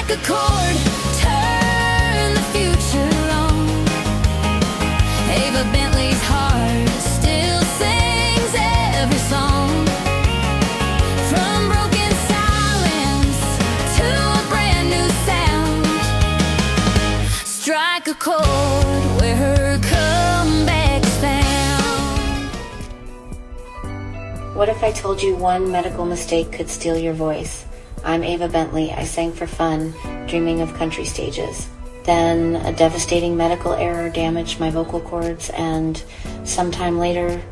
Strike a chord, turn the future on. Ava Bently's heart still sings every song. From broken silence to a brand new sound. Strike a chord where her comeback's found. What if I told you one medical mistake could steal your voice? I'm Ava Bently. I sang for fun, dreaming of country stages. Then a devastating medical error damaged my vocal cords, and sometime later,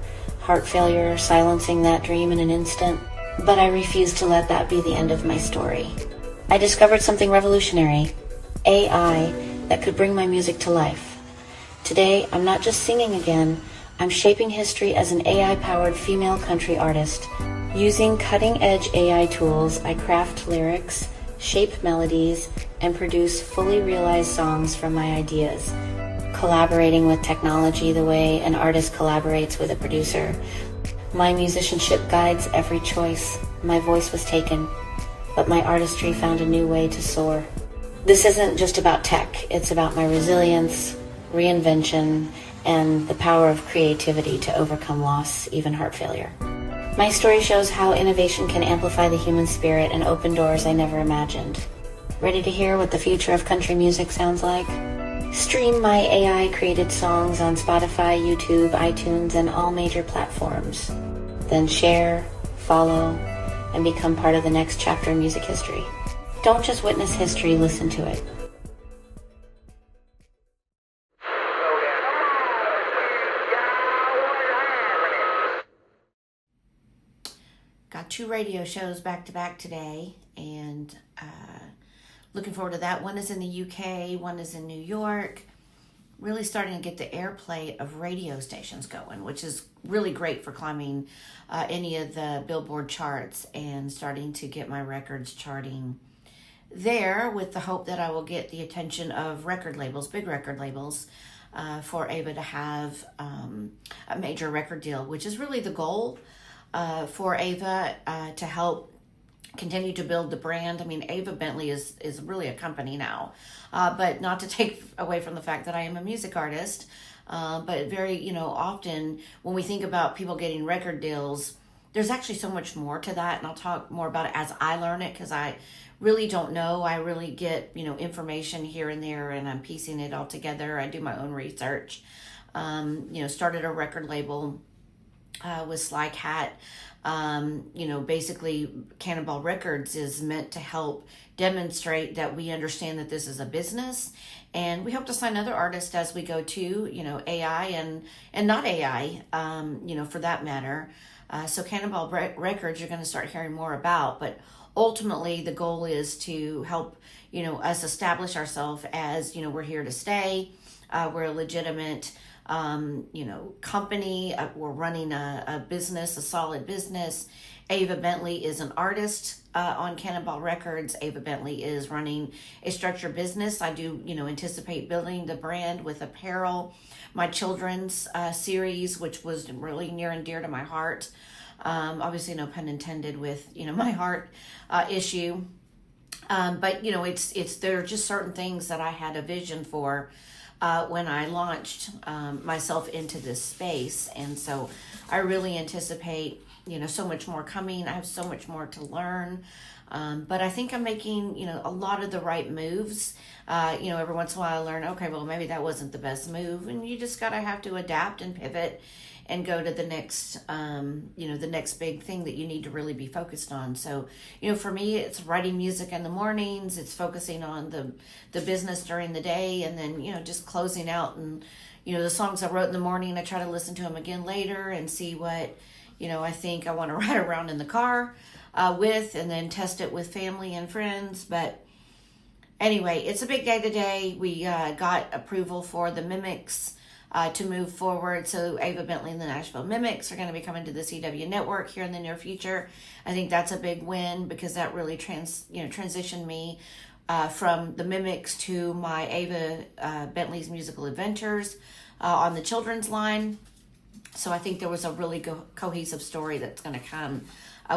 heart failure silencing that dream in an instant. But I refused to let that be the end of my story. I discovered something revolutionary, AI, that could bring my music to life. Today, I'm not just singing again, I'm shaping history as an AI-powered female country artist. Using cutting-edge AI tools, I craft lyrics, shape melodies, and produce fully realized songs from my ideas. Collaborating with technology the way an artist collaborates with a producer. My musicianship guides every choice. My voice was taken, but my artistry found a new way to soar. This isn't just about tech. It's about my resilience, reinvention, and the power of creativity to overcome loss, even heart failure. My story shows how innovation can amplify the human spirit and open doors I never imagined. Ready to hear what the future of country music sounds like? Stream my AI-created songs on Spotify, YouTube, iTunes, and all major platforms. Then share, follow, and become part of the next chapter in music history. Don't just witness history, listen to it. Got 2 radio shows back to back today, and looking forward to that. One is in the UK, one is in New York. Really starting to get the airplay of radio stations going, which is really great for climbing any of the Billboard charts and starting to get my records charting there, with the hope that I will get the attention of record labels, big record labels, for Ava to have a major record deal, which is really the goal. For Ava to help continue to build the brand. I mean, Ava Bently is really a company now, but not to take away from the fact that I am a music artist. But very, often when we think about people getting record deals, there's actually so much more to that, and I'll talk more about it as I learn it, because I really don't know. I really get, information here and there, and I'm piecing it all together. I do my own research. Started a record label with Sly Cat. Basically Cannonball Records is meant to help demonstrate that we understand that this is a business, and we hope to sign other artists as we go to, AI and not AI, for that matter. So Cannonball Records, you're going to start hearing more about, but ultimately the goal is to help, us establish ourselves as, we're here to stay. We're a legitimate company. We're running a business, a solid business. Ava Bently is an artist on Cannonball Records. Ava Bently is running a structured business. I do, anticipate building the brand with apparel. My children's series, which was really near and dear to my heart. Obviously, no pun intended with, my heart issue. But, there are just certain things that I had a vision for when I launched myself into this space. And so I really anticipate, so much more coming. I have so much more to learn. But I think I'm making, a lot of the right moves. Every once in a while I learn, okay, well, maybe that wasn't the best move. And you just have to adapt and pivot and go to the next, the next big thing that you need to really be focused on. So, for me, it's writing music in the mornings, it's focusing on the business during the day, and then, just closing out. And, the songs I wrote in the morning, I try to listen to them again later and see what, I think I want to ride around in the car with, and then test it with family and friends. But anyway, it's a big day today. We got approval for the Mimics to move forward. So Ava Bently and the Nashville Mimics are going to be coming to the CW network here in the near future. I think that's a big win, because that really transitioned me from the Mimics to my Ava Bently's Musical Adventures on the children's line. So I think there was a really cohesive story that's going to come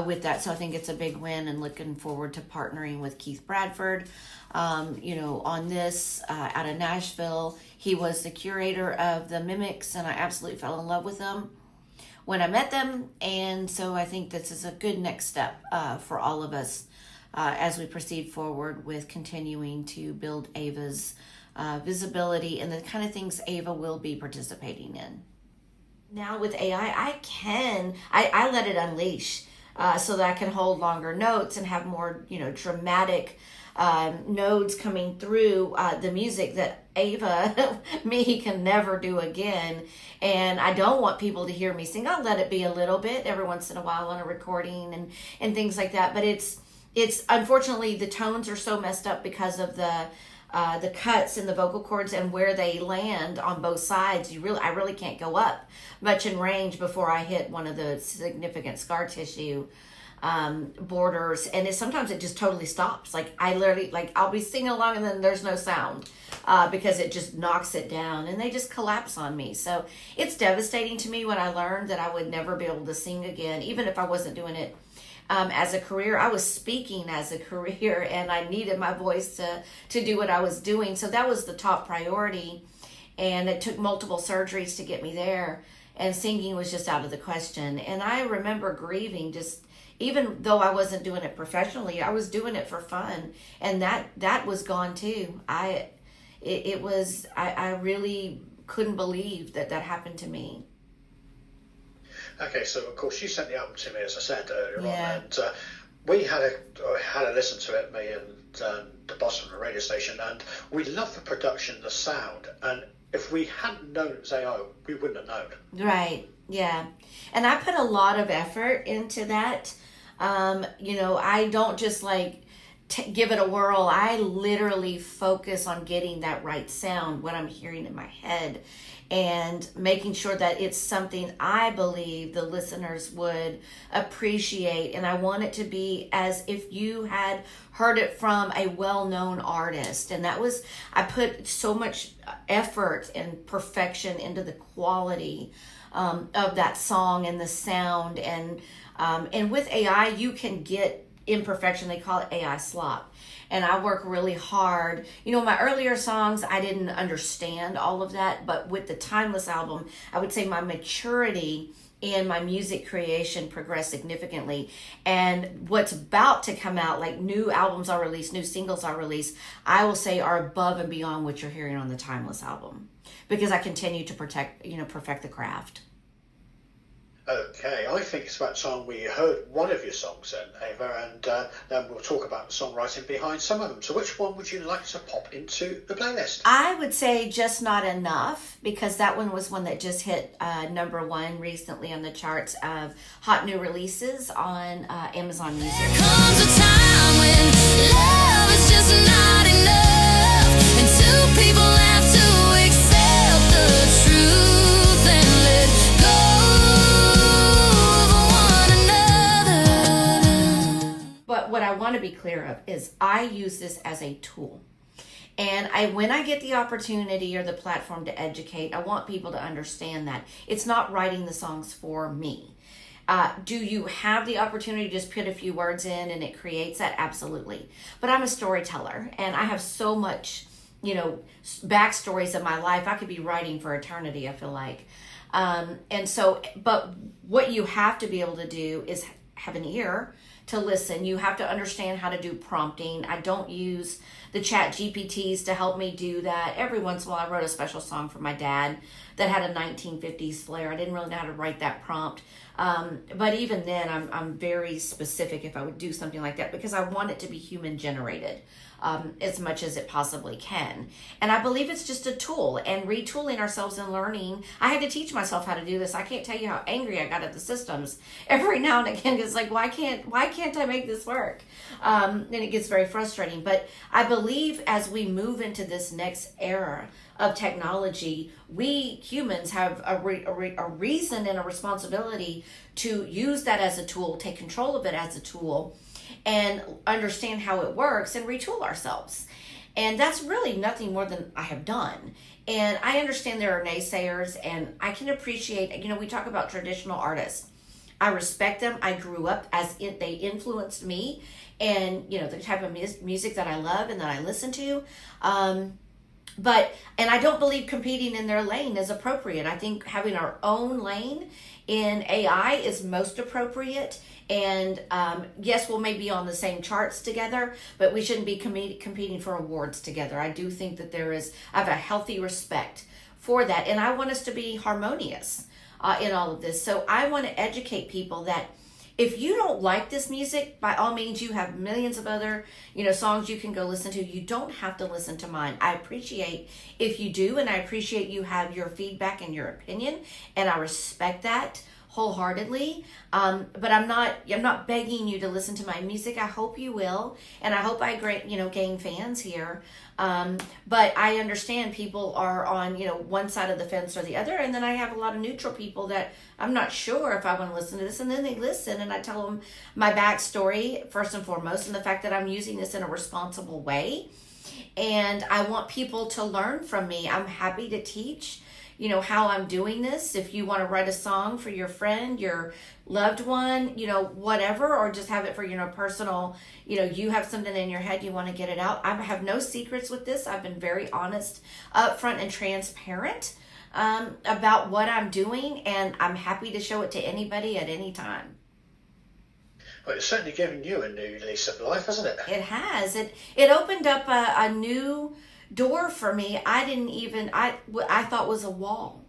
with that. So I think it's a big win, and looking forward to partnering with Keith Bradford, on this out of Nashville. He was the curator of the Mimics, and I absolutely fell in love with them when I met them. And so I think this is a good next step for all of us as we proceed forward with continuing to build Ava's visibility and the kind of things Ava will be participating in. Now with AI, I let it unleash so that I can hold longer notes and have more, dramatic nodes coming through the music that Ava, me, can never do again. And I don't want people to hear me sing. I'll let it be a little bit every once in a while on a recording and things like that. But it's unfortunately, the tones are so messed up because of the cuts in the vocal cords and where they land on both sides. I really can't go up much in range before I hit one of the significant scar tissue borders, and sometimes it just totally stops. Like I literally, I'll be singing along and then there's no sound because it just knocks it down, and they just collapse on me. So it's devastating to me when I learned that I would never be able to sing again, even if I wasn't doing it as a career. I was speaking as a career, and I needed my voice to do what I was doing. So that was the top priority, and it took multiple surgeries to get me there, and singing was just out of the question. And I remember grieving, just even though I wasn't doing it professionally, I was doing it for fun, and that was gone too. I really couldn't believe that happened to me. Okay, so of course you sent the album to me, as I said earlier on, and we had a listen to it, me and the boss from the radio station, and we loved the production, the sound, and if we hadn't known it was AI, we wouldn't have known. Right, yeah. And I put a lot of effort into that. I don't just give it a whirl. I literally focus on getting that right sound, what I'm hearing in my head, and making sure that it's something I believe the listeners would appreciate. And I want it to be as if you had heard it from a well-known artist. And I put so much effort and perfection into the quality of that song and the sound. And with AI, you can get imperfection. They call it AI slop. And I work really hard. My earlier songs, I didn't understand all of that. But with the Timeless album, I would say my maturity in my music creation progressed significantly. And what's about to come out, like new albums are released, new singles are released, I will say are above and beyond what you're hearing on the Timeless album, because I continue to perfect the craft. Okay, I think it's about time we heard one of your songs then, Ava, and then we'll talk about the songwriting behind some of them. So which one would you like to pop into the playlist? I would say Just Not Enough, because that one was one that just hit number one recently on the charts of hot new releases on Amazon Music. There comes a time when love is just not enough, and two people have to accept the truth and let go. But what I want to be clear of is I use this as a tool. And when I get the opportunity or the platform to educate, I want people to understand that it's not writing the songs for me. Do you have the opportunity to just put a few words in and it creates that? Absolutely. But I'm a storyteller, and I have so much, backstories of my life. I could be writing for eternity, I feel like. But what you have to be able to do is have an ear to listen. You have to understand how to do prompting. I don't use the chat GPTs to help me do that. Every once in a while I wrote a special song for my dad that had a 1950s flair. I didn't really know how to write that prompt. But even then I'm very specific if I would do something like that, because I want it to be human generated as much as it possibly can. And I believe it's just a tool, and retooling ourselves and learning. I had to teach myself how to do this. I can't tell you how angry I got at the systems every now and again. It's like, why can't I make this work? And it gets very frustrating. But I believe as we move into this next era of technology, we humans have a reason and a responsibility to use that as a tool, take control of it as a tool, and understand how it works and retool ourselves. And that's really nothing more than I have done. And I understand there are naysayers, and I can appreciate, we talk about traditional artists. I respect them. I grew up they influenced me, and the type of music that I love and that I listen to. And I don't believe competing in their lane is appropriate. I think having our own lane in AI is most appropriate. And yes, we'll maybe on the same charts together, but we shouldn't be competing for awards together. I do think that I have a healthy respect for that. And I want us to be harmonious in all of this. So I want to educate people that if you don't like this music, by all means, you have millions of other, songs you can go listen to. You don't have to listen to mine. I appreciate if you do, and I appreciate you have your feedback and your opinion, and I respect that wholeheartedly. But I'm not begging you to listen to my music. I hope you will, and I hope I gain fans here. But I understand people are on, one side of the fence or the other. And then I have a lot of neutral people that I'm not sure if I want to listen to this. And then they listen, and I tell them my backstory first and foremost, and the fact that I'm using this in a responsible way. And I want people to learn from me. I'm happy to teach, how I'm doing this. If you want to write a song for your friend, your loved one, whatever, or just have it for, personal, you have something in your head, you want to get it out. I have no secrets with this. I've been very honest, upfront, and transparent about what I'm doing, and I'm happy to show it to anybody at any time. Well, it's certainly given you a new lease of life, hasn't it? It has. It opened up a new door for me. I thought was a wall.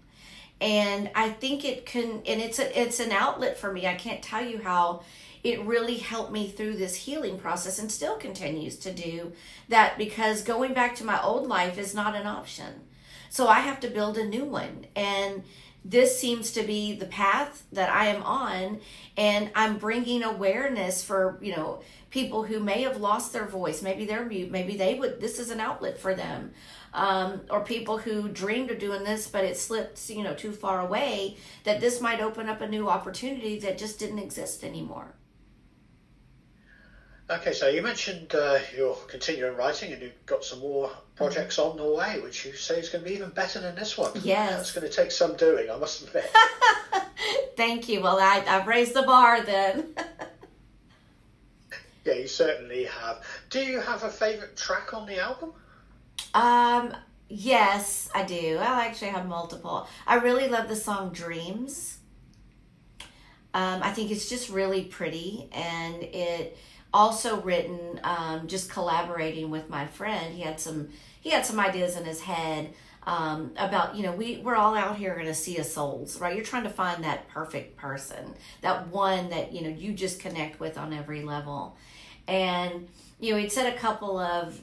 And I think it can, and it's an outlet for me. I can't tell you how it really helped me through this healing process, and still continues to do that, because going back to my old life is not an option. So I have to build a new one. And this seems to be the path that I am on, and I'm bringing awareness for, people who may have lost their voice. Maybe they're mute. Maybe this is an outlet for them. Or people who dreamed of doing this, but it slipped, too far away, that this might open up a new opportunity that just didn't exist anymore. Okay, so you mentioned you're continuing writing, and you've got some more projects on the way, which you say is going to be even better than this one. Yes. It's going to take some doing, I must admit. Thank you. Well, I've raised the bar then. Yeah, you certainly have. Do you have a favourite track on the album? Yes, I do. I actually have multiple. I really love the song Dreams. I think it's just really pretty, and it also written just collaborating with my friend. He had some ideas in his head about, we're all out here in a sea of souls, right? You're trying to find that perfect person, that one that, you just connect with on every level. And, he'd said a couple of,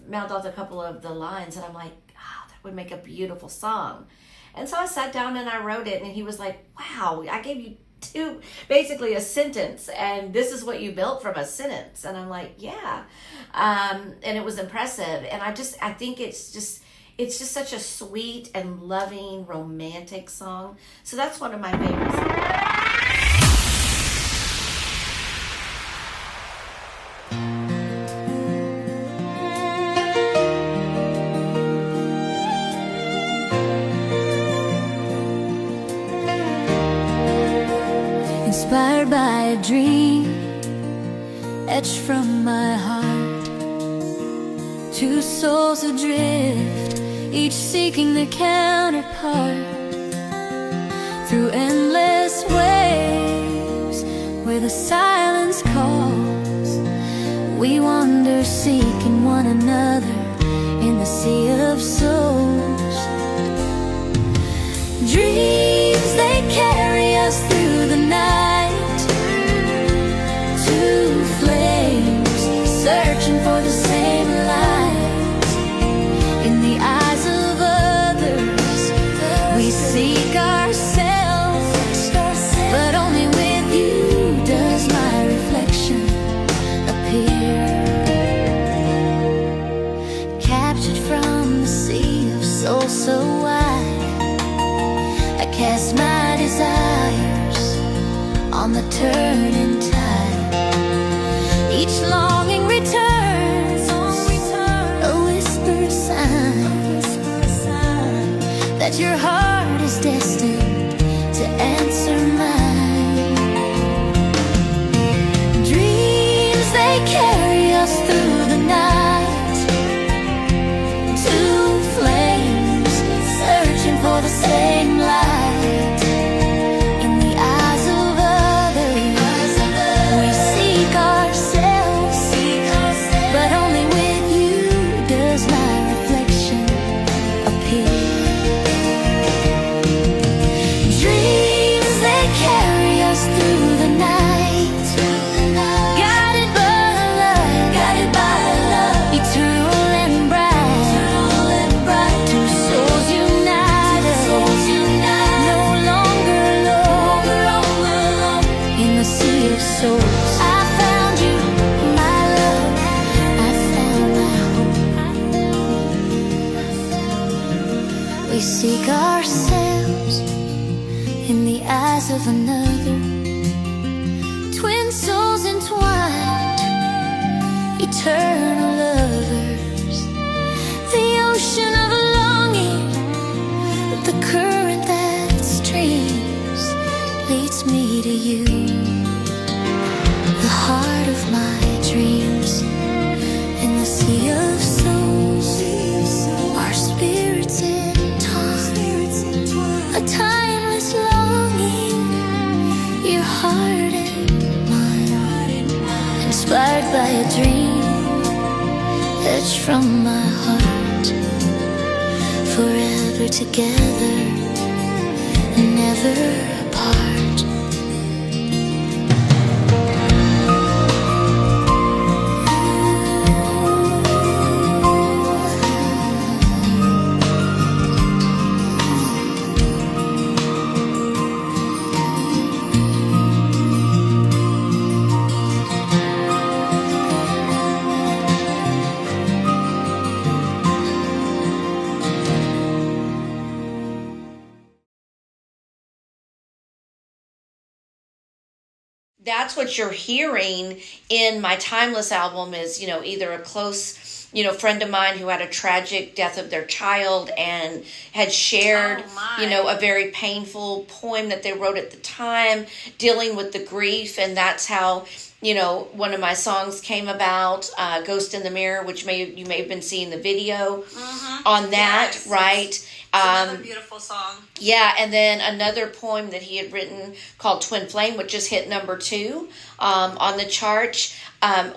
mouthed off a couple of the lines, and I'm like, that would make a beautiful song. And so I sat down and I wrote it, and he was like, wow, I gave you basically a sentence, and this is what you built from a sentence. And I'm like, yeah. And it was impressive. And I think it's just such a sweet and loving, romantic song. So that's one of my favorites. Inspired by a dream etched from my heart, two souls adrift, each seeking their counterpart, through endless waves where the silence calls. We wander seeking one another in the sea of souls. Dreams, they carry us through the night, two flames searching for the same light. In the eyes of others we seek ourselves, but only with you does my reflection appear. Captured from the sea of soul so wide, I cast my desires on the turning tide. Each longing returns, a whispered sign that your heart is destined to answer mine. We seek ourselves in the eyes of another. Twin souls entwined, eternal lovers. The ocean of longing, the current that streams, leads me to you. The heart of my dreams, in the sea of souls, our spirits entwined. A timeless longing, your heart and mine, inspired by a dream etched from my heart. Forever together, never apart. That's what you're hearing in my Timeless album is, either a close, friend of mine who had a tragic death of their child and had shared, a very painful poem that they wrote at the time, dealing with the grief. And that's how, one of my songs came about, Ghost in the Mirror, which you may have been seeing the video on that, yes, right? Another beautiful song. Yeah, and then another poem that he had written called Twin Flame, which just hit number 2 on the chart,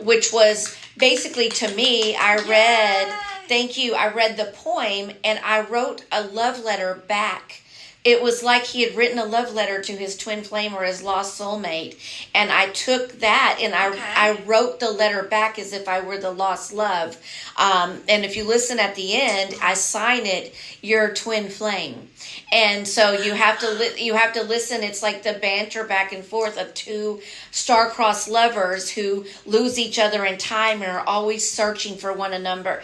which was basically, to me, I read the poem and I wrote a love letter back. It was like he had written a love letter to his twin flame or his lost soulmate. And I took that and I wrote the letter back as if I were the lost love. And if you listen at the end, I sign it, your twin flame. And so you have to listen. It's like the banter back and forth of two star-crossed lovers who lose each other in time and are always searching for one another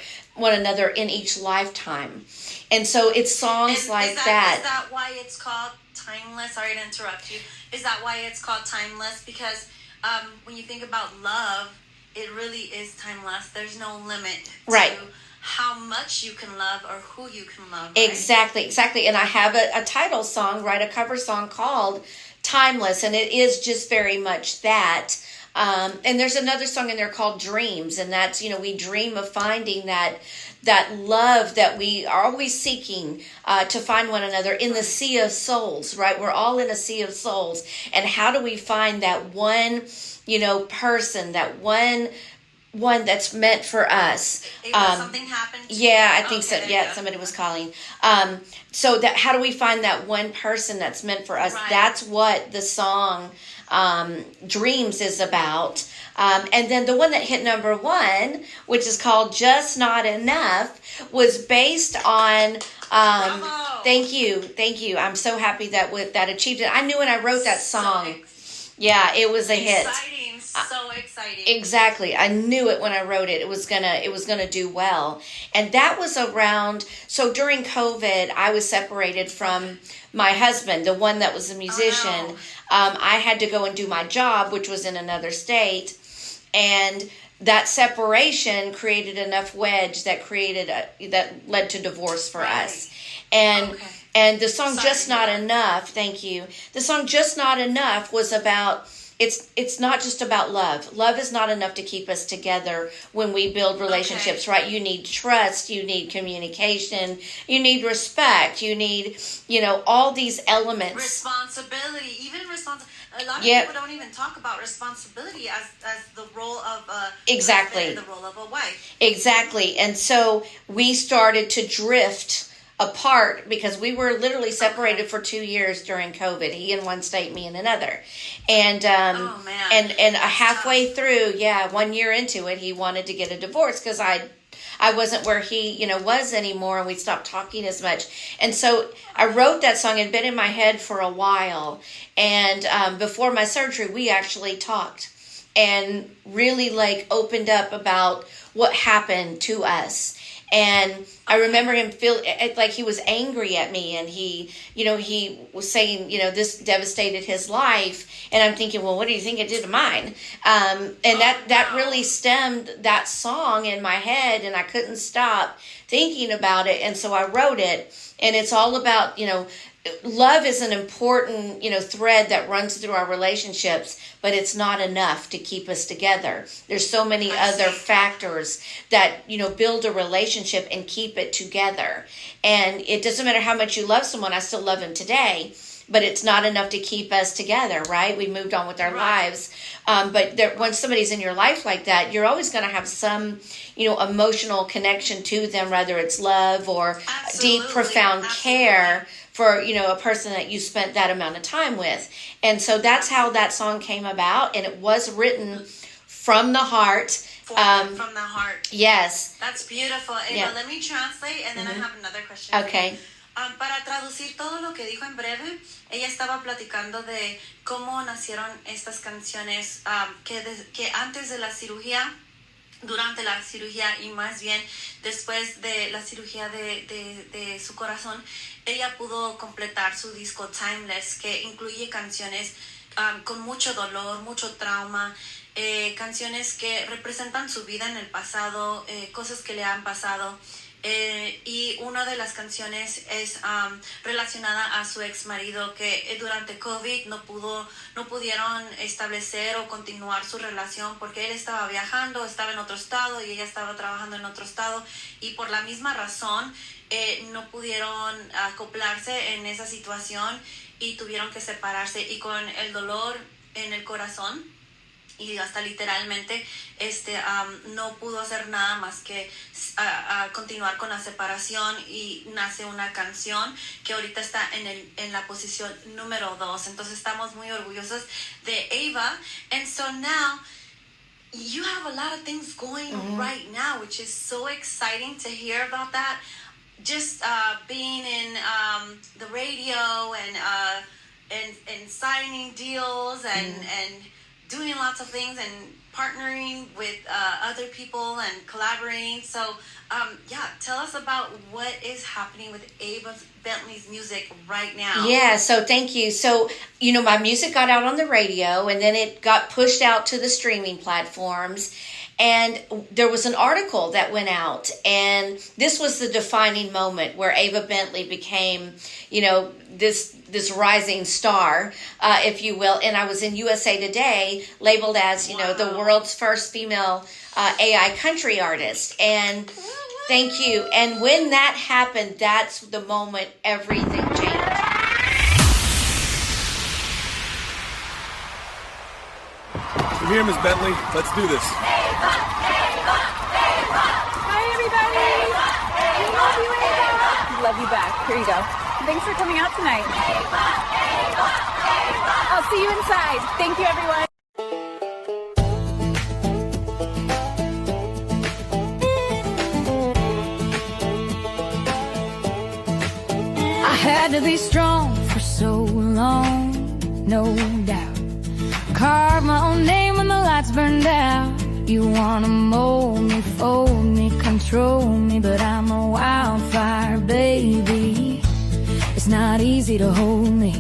in each lifetime. And so it's songs like that. Is that why it's called Timeless? Sorry to interrupt you. Is that why it's called Timeless? Because when you think about love, it really is timeless. There's no limit to how much you can love or who you can love. Right? Exactly. And I have a title song, a cover song called Timeless. And it is just very much that. And there's another song in there called Dreams. And that's, we dream of finding that love that we are always seeking to find one another in the sea of souls, right? We're all in a sea of souls. And how do we find that one, person, that one that's meant for us? Something happened? Yeah, I think so. Yeah, somebody was calling. So that how do we find that one person that's meant for us? Right. That's what the song Dreams is about. And then the one that hit number 1, which is called Just Not Enough, was based on thank you. I'm so happy that achieved it. I knew when I wrote that song. It was a hit. So exciting. Exactly. I knew it when I wrote it. It was gonna do well. And that was around, so during COVID, I was separated from my husband, the one that was a musician. Oh, no. I had to go and do my job, which was in another state. And that separation created enough wedge that led to divorce for us. And the song Just Not Enough, thank you. The song Just Not Enough was about, it's not just about love. Love is not enough to keep us together when we build relationships, right? You need trust, you need communication, you need respect, you need, all these elements. Responsibility, a lot of people don't even talk about responsibility as the role of the role of a wife. Exactly. And so we started to drift apart because we were literally separated for 2 years during COVID. He in one state, me in another. And and halfway through, 1 year into it, he wanted to get a divorce because I wasn't where he, was anymore, and we stopped talking as much. And so I wrote that song. It had been in my head for a while. And before my surgery, we actually talked and really opened up about what happened to us. And I remember him feel like he was angry at me, and he was saying, this devastated his life. And I'm thinking, well, what do you think it did to mine? And that really stemmed that song in my head, and I couldn't stop thinking about it. And so I wrote it, and it's all about, love is an important, thread that runs through our relationships, but it's not enough to keep us together. There's so many other factors that, build a relationship and keep it together. And it doesn't matter how much you love someone. I still love him today, but it's not enough to keep us together, right? We moved on with our lives. But when somebody's in your life like that, you're always going to have some, emotional connection to them, whether it's love or deep, profound care for, a person that you spent that amount of time with. And so that's how that song came about. And it was written from the heart. From the heart. Yes. That's beautiful. Ava, let me translate, and then I have another question. Okay. Para traducir todo lo que dijo en breve, ella estaba platicando de cómo nacieron estas canciones que antes de la cirugía, durante la cirugía y más bien después de la cirugía de su corazón, ella pudo completar su disco Timeless, que incluye canciones con mucho dolor, mucho trauma, canciones que representan su vida en el pasado, cosas que le han pasado. Y una de las canciones es relacionada a su ex marido, que durante COVID no pudieron establecer o continuar su relación porque él estaba viajando, estaba en otro estado y ella estaba trabajando en otro estado, y por la misma razón no pudieron acoplarse en esa situación y tuvieron que separarse, y con el dolor en el corazón y hasta literalmente no pudo hacer nada más que continuar con la separación, y nace una canción que ahorita está en la posición número 2. Entonces estamos muy orgullosos de Ava. And so now you have a lot of things going right now, which is so exciting to hear about that. Just being in the radio and signing deals and doing lots of things and partnering with other people and collaborating. So, tell us about what is happening with Ava Bently's music right now. Yeah, so thank you. So, my music got out on the radio, and then it got pushed out to the streaming platforms. And there was an article that went out, and this was the defining moment where Ava Bently became, this rising star, if you will. And I was in USA Today, labeled as, the world's first female AI country artist. And thank you. And when that happened, that's the moment everything changed. We're here, Ms. Bently. Let's do this. Hi, everybody. We love you, Ava. We love you back. Here you go. Thanks for coming out tonight. I'll see you inside. Thank you, everyone. I had to be strong for so long, no doubt. Carve my own name when the lights burned out. You wanna mold me, fold me, control me, but I'm a wildfire, baby. It's not easy to hold me.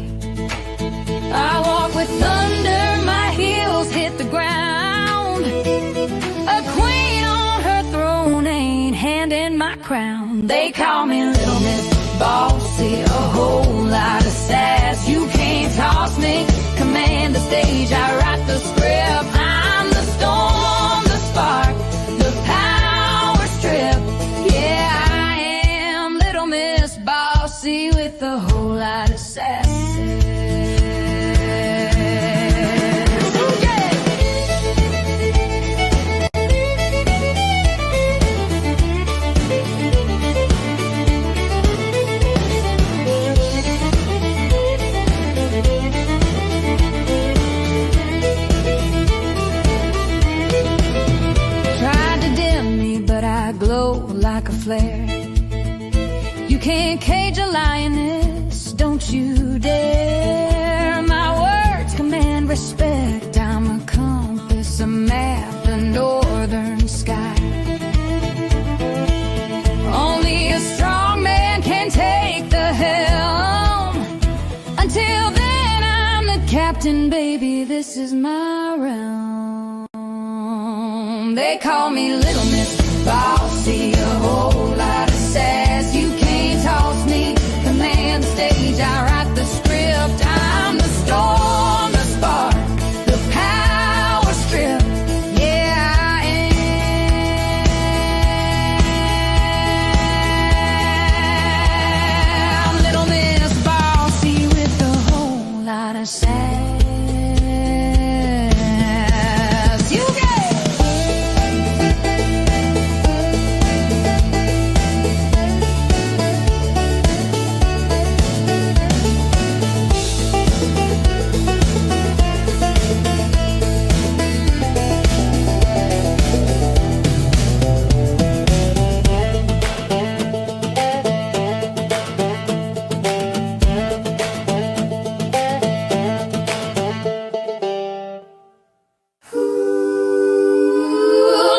I walk with thunder, my heels hit the ground. A queen on her throne ain't handing my crown. They call me Little Miss Bossy, a whole lot of sass. You can't toss me, command the stage, I write the script. I'm the storm, the spark, the power strip. Yeah, I am Little Miss Bossy with a whole lot of sass. Like a flare. You can't cage a lioness, don't you dare. My words command respect. I'm a compass, a map, a northern sky. acting, baby, this is my realm. They call me Little Miss Bossy, a whole lot of sass. You can't toss me, command the stage, I write the script. I'm the storm, the spark, the power strip. Yeah, I am Little Miss Bossy with a whole lot of sass. You get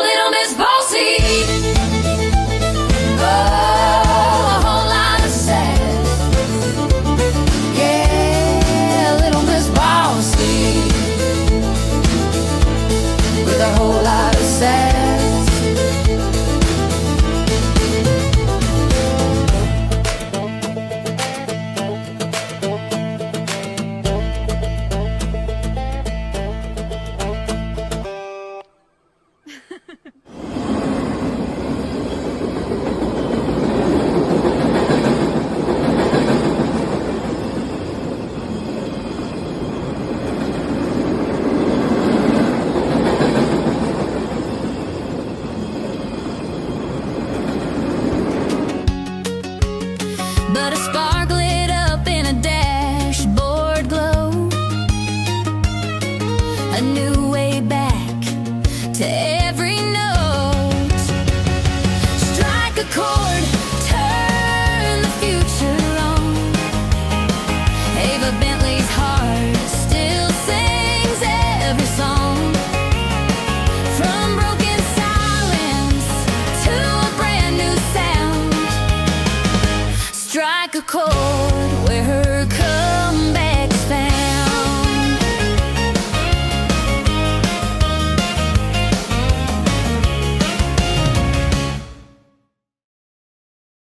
Little Miss Bossy. Oh, a whole lot of sass. Yeah, Little Miss Bossy with a whole lot of sass. But a spark lit up in a dashboard glow, a new way back to every note. Strike a chord,